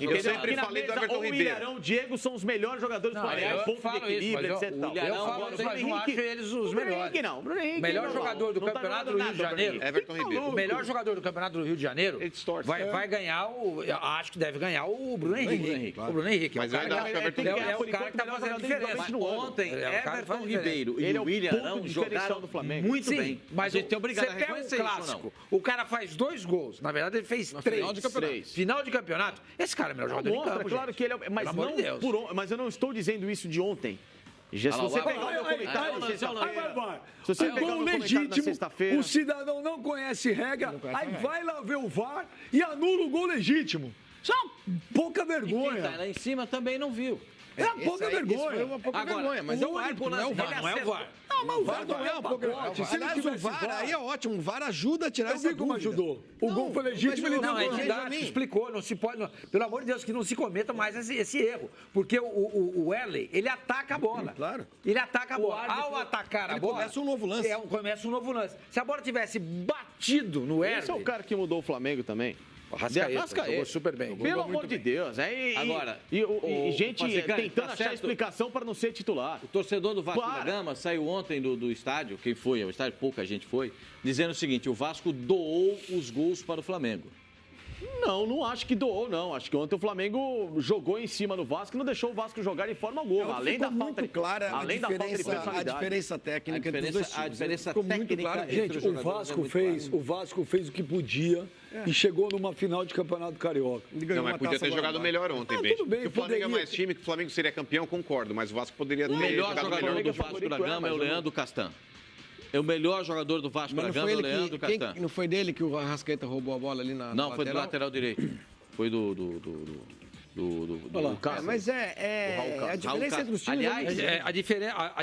Eu sempre falei do Everton Ribeiro. O Ilharão, o Diego são os melhores jogadores do Flamengo. Ponto de equilíbrio, etc. Eu falo isso, mas não acho eles os melhores. O melhor jogador do Campeonato do Rio de Janeiro. Everton Ribeiro. O melhor jogador do Campeonato do Rio de Janeiro vai ganhar acho que deve ganhar o Bruno Henrique. O Bruno Henrique. Mas eu ainda acho que o Everton Ribeiro é o cara que tá fazendo a diferença. Ontem, Everton Ribeiro e o Ilharão jogaram do Flamengo muito bem. Mas a gente tem obrigado a reconhecer isso. O cara faz 2 gols. Na verdade, ele fez 3. Final de campeonato. Esse cara é o melhor jogador de campo. Claro que ele é. Mas, não mas eu não estou dizendo isso de ontem. Se você pegar o meu comentário na sexta-feira. Se você pegar o meu comentário na sexta-feira. O cidadão não conhece regra, aí vai lá ver o VAR e anula o gol legítimo. Isso é uma pouca vergonha. E quem tá lá em cima também não viu. É uma pouca vergonha. Uma pouca vergonha, mas é o árbitro, não é o VAR. Não é o VAR. Não, mas o VAR não é um pacote. Aliás, o VAR aí é ótimo. O VAR ajuda a tirar essa dúvida. Como ajudou. O gol foi legítimo, ele deu didático, explicou. Não se pode, pelo amor de Deus, que não se cometa mais esse erro. Porque o Wesley, ele ataca a bola. Claro. Ele ataca a bola. Ao atacar a bola... começa um novo lance. Começa um novo lance. Se a bola tivesse batido no Wesley... Esse é o cara que mudou o Flamengo também. Rascaeta jogou super bem. Pelo amor de Deus. Agora, gente tentando achar explicação para não ser titular. O torcedor do Vasco da Gama saiu ontem do estádio, quem foi ao estádio, pouca gente foi, dizendo o seguinte, o Vasco doou os gols para o Flamengo. Não acho que doou, não. Acho que ontem o Flamengo jogou em cima do Vasco e não deixou o Vasco jogar de forma alguma. Além da falta de clara a diferença técnica entre os dois times. A diferença técnica. Gente, o Vasco fez o que podia e chegou numa final de Campeonato Carioca. Não, mas podia ter jogado melhor ontem, bem. Tudo bem, que o Flamengo é mais time, que o Flamengo seria campeão, concordo, mas o Vasco poderia ter jogado melhor. O melhor jogador do Vasco da Gama é o Leandro Castan. É o melhor jogador do Vasco da Gama, é o Leandro Castan. Não foi dele que o Arrascaeta roubou a bola ali na Não, foi do lateral direito. Foi do Cássio. Mas a diferença entre os times... Aliás, a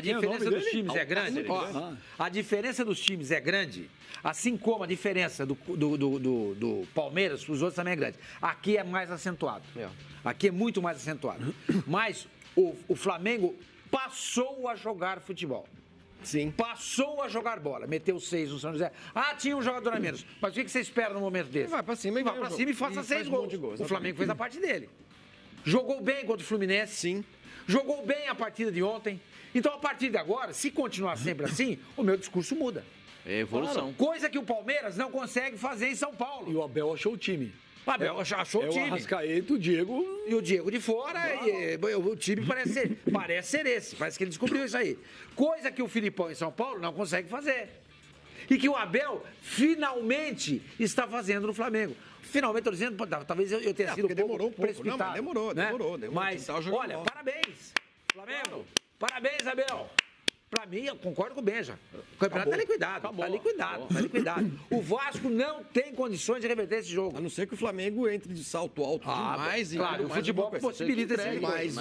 diferença dos times é grande. A diferença dos times é grande, assim como a diferença do Palmeiras para os outros também é grande. Aqui é mais acentuado. Aqui é muito mais acentuado. Mas o Flamengo passou a jogar futebol. Sim. Passou a jogar bola, meteu 6 no São José. Tinha um jogador a menos. Mas o que você espera no momento desse? Vai pra cima e faça 6 gols. O Flamengo fez a parte dele. Jogou bem contra o Fluminense. Sim. Jogou bem a partida de ontem. Então, a partir de agora, se continuar sempre assim, o meu discurso muda. É evolução. Coisa que o Palmeiras não consegue fazer em São Paulo. E o Abel achou o time. O Abel achou o time. O Arrascaeta, o Diego... E o Diego de fora, o time parece ser esse. Parece que ele descobriu isso aí. Coisa que o Filipão em São Paulo não consegue fazer. E que o Abel finalmente está fazendo no Flamengo. Finalmente, estou dizendo, talvez eu tenha sido um pouco precipitado. Não, mas demorou. Mas, olha, parabéns, Flamengo. Parabéns, Abel. Pra mim, eu concordo com o Benja. O campeonato está liquidado. O Vasco não tem condições de reverter esse jogo. A não ser que o Flamengo entre de salto alto demais. Claro, o futebol possibilita esse mas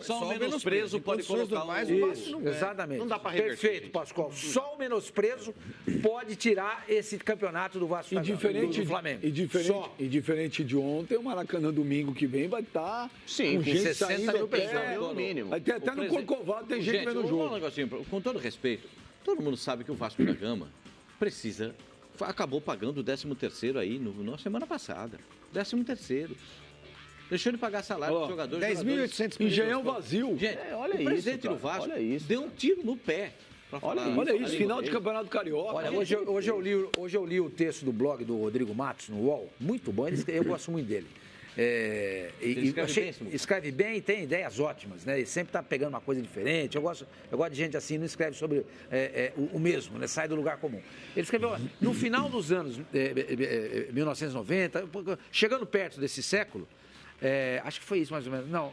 só o menosprezo pode colocar mais o Vasco. Exatamente. Não dá para reverter. Perfeito, Pascoal. Só o menosprezo pode tirar esse campeonato do Vasco do Flamengo. E diferente de ontem, o Maracanã domingo que vem vai estar com gente 60 mil pessoas, no mínimo. Vai ter até no Corcovado tem gente vendo o jogo. Um negocinho, com todo respeito, todo mundo sabe que o Vasco da Gama acabou pagando o 13º aí na semana passada. 13º. Deixou de pagar salário dos jogadores. 10.800 Engenhão vazio. Gente, olha o presidente do Vasco deu um tiro no pé. Olha isso, final de Campeonato Carioca. Olha, hoje eu li o texto do blog do Rodrigo Matos no UOL. Muito bom, eu gosto muito dele. Escreve bem e tem ideias ótimas, né? Ele sempre está pegando uma coisa diferente. Eu gosto de gente assim, não escreve sobre o mesmo, né? Sai do lugar comum. Ele escreveu, no final dos anos 1990, chegando perto desse século, acho que foi isso mais ou menos. Não,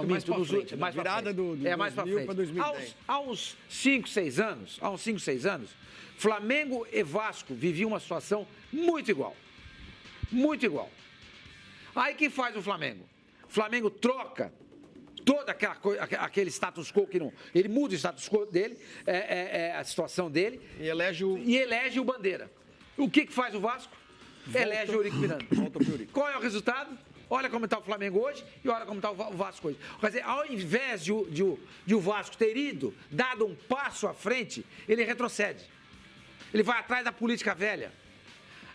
mais para frente. Mais virada do mais para frente. 2010. Há uns 5, 6 anos, Flamengo e Vasco viviam uma situação muito igual. Muito igual. Aí que faz o Flamengo? O Flamengo troca toda aquele status quo que não... Ele muda o status quo dele, a situação dele... E elege o Bandeira. O que faz o Vasco? Elege o Eurico Miranda. Qual é o resultado? Olha como está o Flamengo hoje e olha como está o Vasco hoje. Quer dizer, ao invés de o Vasco ter dado um passo à frente, ele retrocede. Ele vai atrás da política velha.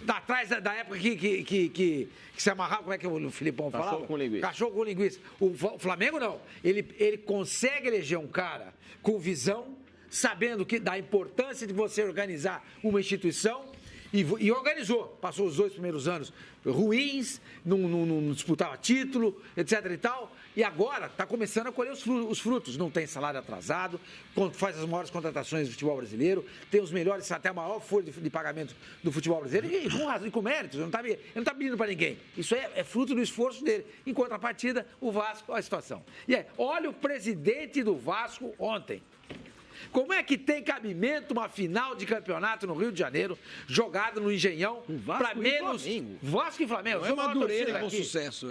Atrás da época que se amarrava, como é que o Filipão falava? Cachorro com linguiça. Cachorro com linguiça. O Flamengo não. Ele consegue eleger um cara com visão, sabendo da importância de você organizar uma instituição e organizou. Passou os 2 primeiros anos ruins, não disputava título, etc e tal. E agora está começando a colher os frutos. Não tem salário atrasado, faz as maiores contratações do futebol brasileiro, tem os melhores, até a maior folha de pagamento do futebol brasileiro e com méritos. Ele não está pedindo para ninguém. Isso é fruto do esforço dele. Em contrapartida, o Vasco, olha a situação. Olha o presidente do Vasco ontem. Como é que tem cabimento uma final de campeonato no Rio de Janeiro, jogada no Engenhão, para menos... Vasco e Flamengo. Não é Madureira com sucesso.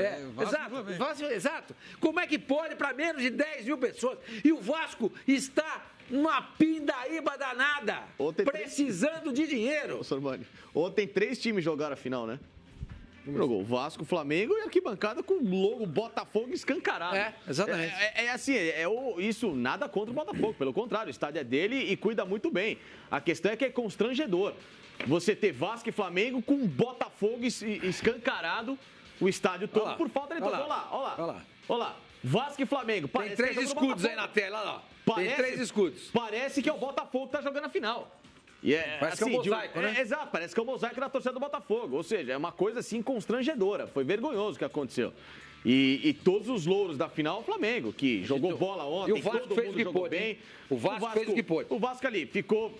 Exato. Como é que pode para menos de 10 mil pessoas? E o Vasco está numa pindaíba danada, precisando de dinheiro. Sorbani, ontem 3 times jogaram a final, né? Jogou Vasco, Flamengo e arquibancada com o logo Botafogo escancarado. Exatamente. Isso nada contra o Botafogo, pelo contrário, o estádio é dele e cuida muito bem. A questão é que é constrangedor você ter Vasco e Flamengo com Botafogo escancarado o estádio todo por falta de todos. Olha lá. Vasco e Flamengo. Tem 3 escudos aí na tela, ó. Tem 3 escudos. Parece que é o Botafogo que tá jogando a final. Parece que é um mosaico, né? Exato, parece que é o mosaico da torcida do Botafogo. Ou seja, é uma coisa assim constrangedora. Foi vergonhoso o que aconteceu. E todos os louros da final, o Flamengo, que jogou bola ontem, e o Vasco fez o que pôde, bem. O Vasco fez o que pôde. O Vasco ali ficou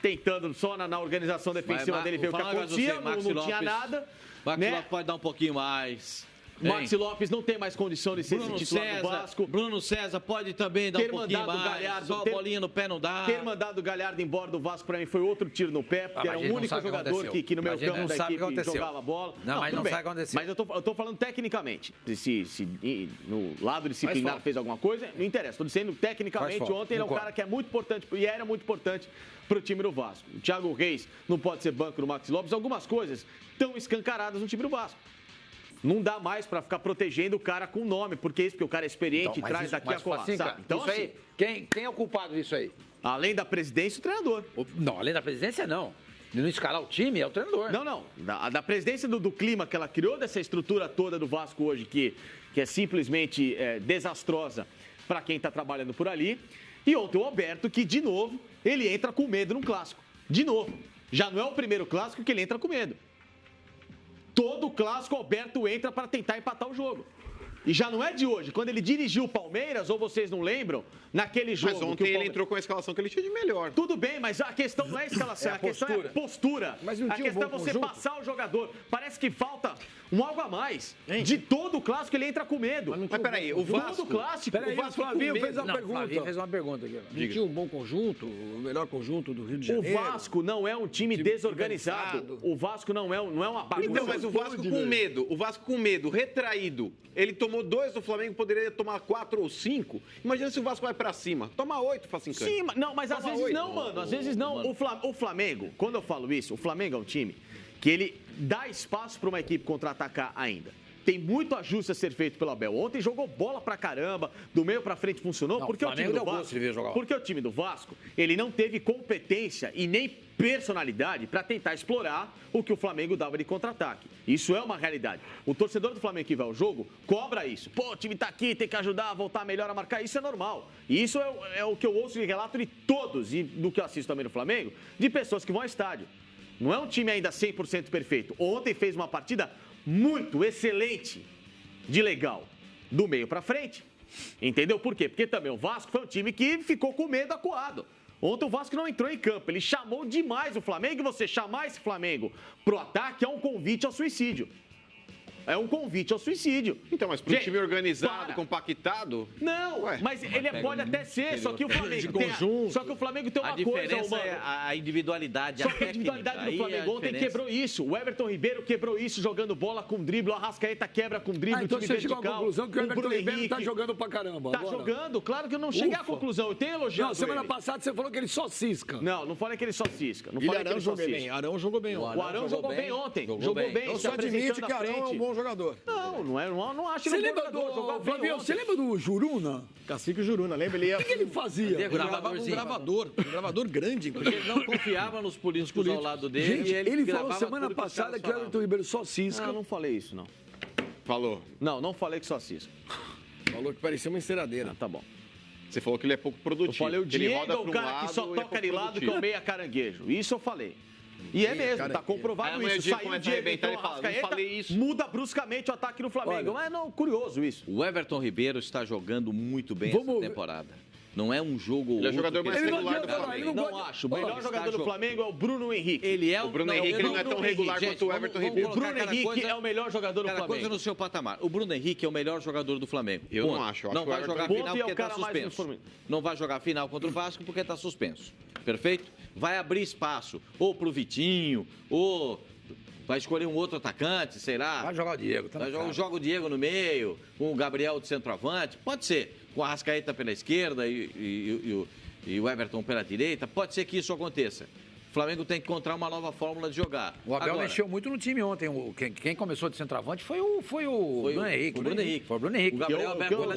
tentando só na organização defensiva dele ver o que acontecia, não tinha nada. Maxi Lopes pode dar um pouquinho mais. Maxi Lopes não tem mais condição de ser titular do Vasco. Bruno César pode também dar um pouquinho mais. Galhardo, só a bolinha no pé não dá. Ter mandado o Galhardo embora do Vasco pra mim foi outro tiro no pé, porque era o único jogador que no meu campo da equipe jogava bola. Mas não sabe o que aconteceu. Mas eu tô falando tecnicamente. Se no lado disciplinar fez alguma coisa, não interessa. Tô dizendo tecnicamente, ontem ele é um cara que é muito importante e era muito importante pro time do Vasco. O Thiago Reis não pode ser banco do Maxi Lopes. Algumas coisas estão escancaradas no time do Vasco. Não dá mais para ficar protegendo o cara com nome, porque o cara é experiente e traz daqui a colar, sabe? Então, isso aí, quem é o culpado disso aí? Além da presidência, o treinador. Não, além da presidência, não. De não escalar o time, é o treinador. Não. Da presidência do clima que ela criou, dessa estrutura toda do Vasco hoje, que é simplesmente desastrosa para quem está trabalhando por ali. E ontem o Alberto, que, de novo, ele entra com medo num clássico. De novo. Já não é o primeiro clássico que ele entra com medo. Todo clássico, o Alberto entra para tentar empatar o jogo. E já não é de hoje. Quando ele dirigiu o Palmeiras, ou vocês não lembram, naquele jogo... Mas ontem ele entrou com a escalação que ele tinha de melhor. Tudo bem, mas a questão não é a escalação, a questão é a postura. Mas não a questão é você passar o jogador. Parece que falta algo a mais. De todo o clássico ele entra com medo. Mas peraí, o Vasco... Todo clássico... Peraí, o Flavinho fez uma pergunta. Flavinho fez uma pergunta aqui. Não tinha um bom conjunto, o melhor conjunto do Rio de Janeiro. O Vasco não é um time desorganizado. O Vasco não é uma bagunça. Então, mas o Vasco com medo. O Vasco com medo, retraído. Ele tomou 2 do Flamengo, poderia tomar 4 ou 5. Imagina se o Vasco vai pra cima. Toma 8, Facincani. Sim, não, mas às vezes não, mano. Às vezes não. O Flamengo, quando eu falo isso, o Flamengo é um time que ele dá espaço para uma equipe contra-atacar ainda. Tem muito ajuste a ser feito pelo Abel. Ontem jogou bola pra caramba, do meio pra frente funcionou, porque o time do Vasco, porque o time do Vasco, ele não teve competência e nem personalidade para tentar explorar o que o Flamengo dava de contra-ataque. Isso é uma realidade. O torcedor do Flamengo que vai ao jogo cobra isso. Pô, o time tá aqui, tem que ajudar a voltar melhor a marcar. Isso é normal. E isso é o que eu ouço de relato de todos e do que eu assisto também no Flamengo, de pessoas que vão ao estádio. Não é um time ainda 100% perfeito. Ontem fez uma partida muito excelente de legal, do meio para frente. Entendeu por quê? Porque também o Vasco foi um time que ficou com medo acuado. Ontem o Vasco não entrou em campo, ele chamou demais o Flamengo e você chamar esse Flamengo pro ataque é um convite ao suicídio. É um convite ao suicídio. Então, mas para um time organizado, compactado... Não, mas ele pode até ser, só que o Flamengo tem... Só que o Flamengo tem uma coisa... A diferença é a individualidade, Só que a individualidade do Flamengo ontem quebrou isso. O Everton Ribeiro quebrou isso jogando bola com drible. O Arrascaeta quebra com drible. Então você chegou à conclusão que o Everton Ribeiro tá jogando pra caramba. Tá jogando? Claro que eu não cheguei à conclusão. Eu tenho elogiado. Não, semana passada você falou que ele só cisca. Não falei que ele só cisca. Arão jogou bem. Arão jogou bem ontem. O Arão jogou bem ontem. Jogou bem. Eu só admito que Arão é um bom jogador. Não acho ele um bom jogador. Flavinho, você lembra do Juruna? Cacique Juruna, lembra? Ele O que ele fazia? Ele gravava um gravador grande. Porque ele não confiava nos políticos ao lado dele. Gente, ele falou semana passada que o Everton Ribeiro só cisca. Não falei isso, não. Falou. Não falei que só cisca. Falou que parecia uma enceradeira. Tá bom. Você falou que ele é pouco produtivo. Eu falei, o Diego é o cara lado, que só toca de lado, que é o meia caranguejo. Isso eu falei. E é mesmo, tá comprovado isso. Saiu o Diego, então o Arrascaeta, muda bruscamente o ataque no Flamengo. Mas não, curioso isso. O Everton Ribeiro está jogando muito bem essa temporada. Não é um jogo... Ele é o jogador mais regular do Flamengo. Não acho. O melhor jogador do Flamengo é o Bruno Henrique. O Bruno Henrique não é tão regular quanto o Everton Ribeiro. O Bruno Henrique é o melhor jogador do Flamengo. Coisa no seu patamar. O Bruno Henrique é o melhor jogador do Flamengo. Eu não acho. Não vai jogar final porque está suspenso. Não vai jogar final contra o Vasco porque está suspenso. Perfeito? Vai abrir espaço ou pro Vitinho, ou vai escolher um outro atacante, sei lá. Vai jogar o Diego. Joga o Diego no meio, com o Gabriel de centroavante. Pode ser. Com a Arrascaeta pela esquerda e o Everton pela direita. Pode ser que isso aconteça. O Flamengo tem que encontrar uma nova fórmula de jogar. O Abel mexeu muito no time ontem. Quem começou de centroavante foi o Bruno Henrique. Foi o Bruno Henrique. O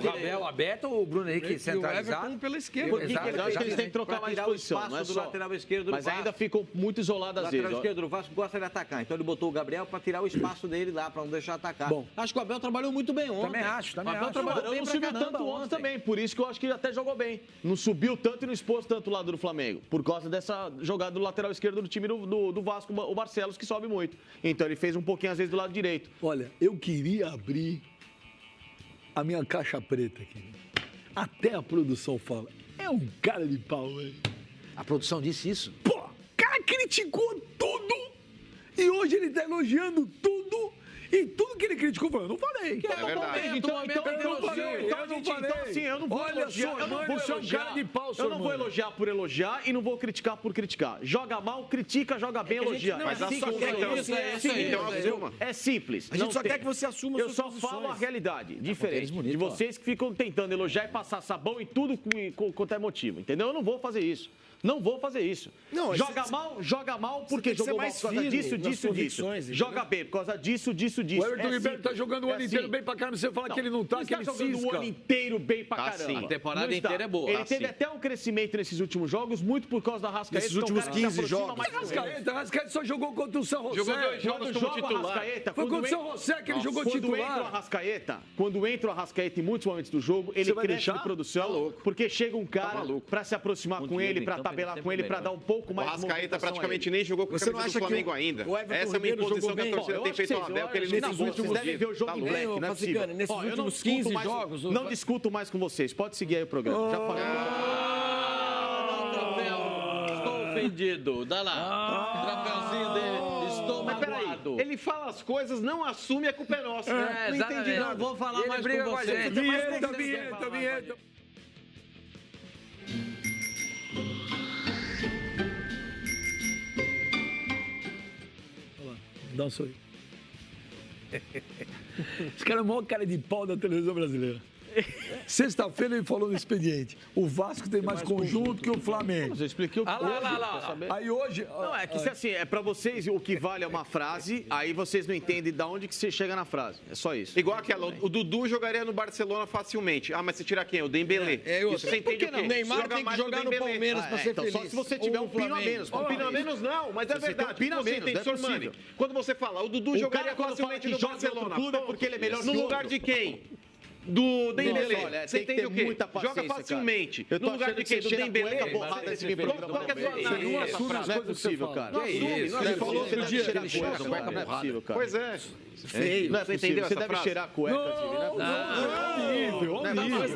Gabriel aberto, o Bruno Henrique centralizado. O Everton pela esquerda. Porque eu acho que eles têm que trocar mais posição. Não é só. Lateral esquerdo do Mas Vasco. ainda ficam muito isoladas às vezes. O lateral esquerdo do Vasco gosta de atacar. Então ele botou o Gabriel para tirar o espaço dele lá, para não deixar atacar. Bom, acho que o Abel trabalhou muito bem ontem. Também acho. O Abel trabalhou bem, não subiu tanto ontem também. Por isso que eu acho que ele até jogou bem. Não subiu tanto e não expôs tanto o lado do Flamengo. Por causa dessa jogada do lateral esquerdo do time do Vasco, o Barcelos, que sobe muito. Então ele fez um pouquinho, às vezes, do lado direito. Olha, eu queria abrir a minha caixa preta aqui. Até a produção fala. É um cara de pau, velho. A produção disse isso? Pô, o cara criticou tudo. E hoje ele tá elogiando tudo. E tudo que ele criticou, eu não falei. É verdade. Então, assim, eu não vou elogiar. Eu não vou elogiar por elogiar e não vou criticar por criticar. Joga mal, critica, joga bem, elogia. Mas assuma, então. É simples. A gente só quer que você assuma as suas posições. Eu só falo a realidade, diferente de vocês que ficam tentando elogiar e passar sabão em tudo quanto é motivo, entendeu? Eu não vou fazer isso. Não vou fazer isso. Não, joga mal porque jogou mal por causa disso. Joga bem por causa disso. O Everton Ribeiro tá jogando o ano inteiro bem pra caramba. Você fala que ele não tá, que ele cisca. Ele tá jogando o ano inteiro bem pra caramba. Sim. A temporada inteira é boa. Ele teve até um crescimento nesses últimos jogos, muito por causa da Arrascaeta. Nesses últimos 15 jogos. Arrascaeta só jogou contra o São José. Jogou 2 jogos como titular. Foi contra o São José que ele jogou titular. Quando entra o Arrascaeta em muitos momentos do jogo, ele cresce de produção, porque chega um cara pra se aproximar com ele, pra tabelar com ele, pra dar um pouco mais de movimentação. O Arrascaeta praticamente nem jogou com o camisa do Flamengo ainda. Essa é uma imposição que a torcida tem feito ao Abel, que ele nesses últimos devem ver o jogo em black, não é possível. Nesses últimos 15 jogos... Não discuto mais com vocês. Pode seguir aí o programa. Já falei. Estou ofendido. Dá lá. Troféuzinho dele. Estou magoado. Ele fala as coisas, não assume, a culpa é nossa. Não entendi. Não vou falar mais com vocês. Vinheta. Dá um sorriso. Esse cara é o maior cara de pau da televisão brasileira. Sexta-feira ele falou no expediente. O Vasco tem mais conjunto que o Flamengo. Você expliquou o que lá. Aí hoje... Não, é que assim, é pra vocês o que vale é uma frase, aí vocês não entendem de onde que você chega na frase. É só isso. Igual aquela, o Dudu jogaria no Barcelona facilmente. Ah, mas você tira quem? O Dembélé. Isso você entende o quê? O Neymar tem que jogar no Palmeiras pra ser feliz. Só se você tiver um pino a menos. Um pino a menos não, mas é verdade. Você entende, senhor Mani? Quando você fala, o Dudu jogaria facilmente no Barcelona. Porque ele é melhor no lugar de quem? Do Dembélé. Você entende o quê? Joga facilmente. No lugar de quem? Do Dembélé? Qual que é a sua análise? Não é possível, cara. Ele falou outro dia que ele cheira a cueca, não é possível, cara. Pois é. Feio. Você entendeu essa frase? Você deve cheirar a cueca,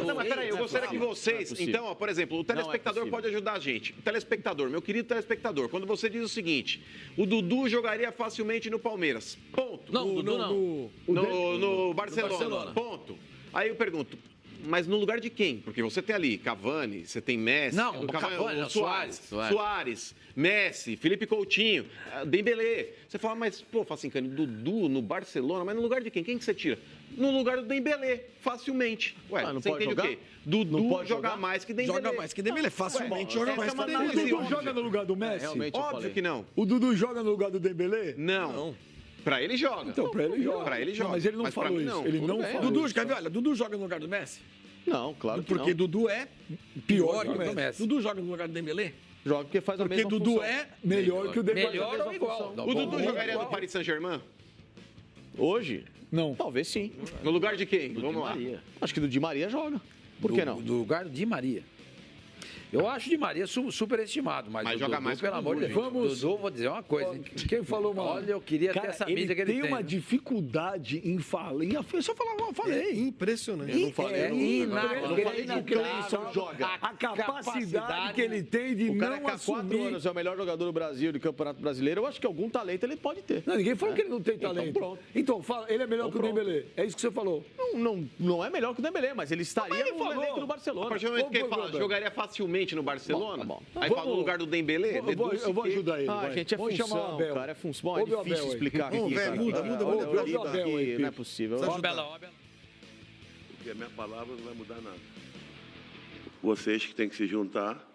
Não, mas peraí, eu gostaria que vocês... Então, por exemplo, o telespectador pode ajudar a gente. O telespectador, meu querido telespectador, quando você diz o seguinte, o Dudu jogaria facilmente no Palmeiras. Ponto. Não, o Dudu não. No Barcelona. Ponto. Aí eu pergunto, mas no lugar de quem? Porque você tem ali Cavani, você tem Messi, Suárez, Messi, Felipe Coutinho, Dembélé. Você fala, mas, pô, Facincani, Dudu no Barcelona, mas no lugar de quem? Quem que você tira? No lugar do Dembélé, facilmente. Ué, você entende o quê? Dudu joga mais que Dembélé. Joga mais que Dembélé, facilmente joga mais que Dembélé. O Dudu joga no lugar do Messi? Óbvio que não. O Dudu joga no lugar do Dembélé? Não. Pra ele joga. Então, pra ele joga. Pra ele joga. Não, mas ele não falou isso. Ele não falou. Dudu, quer ver? Olha, Dudu joga no lugar do Messi? Não, claro que Porque não. Dudu é pior que o Messi. Dudu joga no lugar do Dembélé? Joga porque faz a mesma Porque Dudu função. é melhor que o Dembélé. Melhor ou igual? O Dudu jogaria no Paris Saint-Germain? Hoje? Não. Talvez sim. No lugar de quem? Vamos lá. Acho que do Di Maria joga. Por que não? Do lugar do Di Maria. Eu acho o Di Maria superestimado, mas o joga Dudu, mais pelo amor de Deus. Dudu, vou dizer uma coisa. Quem falou mal? Olha, eu queria ter essa mídia que ele tem. Tem uma dificuldade em falar. Se eu falar, eu falei. É impressionante. Eu não falei. Inacreditável. Joga. A capacidade que ele tem de O cara não que há 4 assumir. anos é o melhor jogador do Brasil, do Campeonato Brasileiro, eu acho que algum talento ele pode ter. Não, ninguém falou que ele não tem talento. pronto. Então, fala, ele é melhor que o Dembélé. É isso que você falou. Não é melhor que o Dembélé, mas ele estaria no elenco do Barcelona. A partir do momento que ele fala, jogaria facilmente no Barcelona, aí fala no lugar do Dembélé, Eu vou ajudar ele. Ah, gente, é Vamos chamar o função, Abel. cara, é função. É Ouve o difícil Abel aí. explicar aqui. cara. Muda. Ouve o Abel aí, Não é possível. Porque a minha palavra não vai mudar nada. Vocês que têm que se juntar.